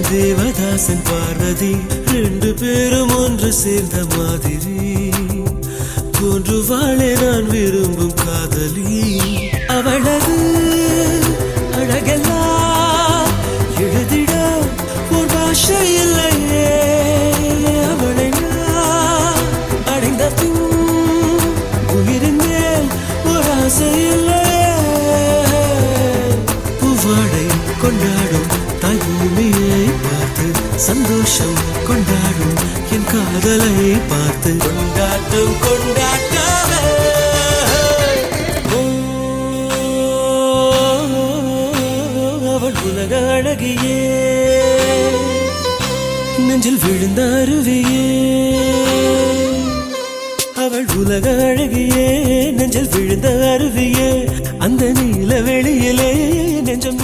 தேவதாசன் பார்வதி ரெண்டு பேரும் ஒன்று சேர்ந்த மாதிரி தோன்றுவாளே நான் விரும்பும் காதலி. அவளது அழகெல்லாம் எழுதிட ஒரு பாஷை இல்லையே. அவளை நான் அடைந்த பின் உயிரின் மேல் ஒரு ஆசை இல்லையே. பூவாடை கொண்டாடும் தாய் பூமியை பார்த்து சந்தோஷம் கொண்டாடும் என் காதலை பார்த்து கொண்டாட்டம் கொண்டாட்டமே. அவள் உலக அழகியே நெஞ்சில் விழுந்த அருவியே. அவள் உலக அழகியே நெஞ்சில் விழுந்த அருவியே. அந்த நீல வெளியிலே நெஞ்சம்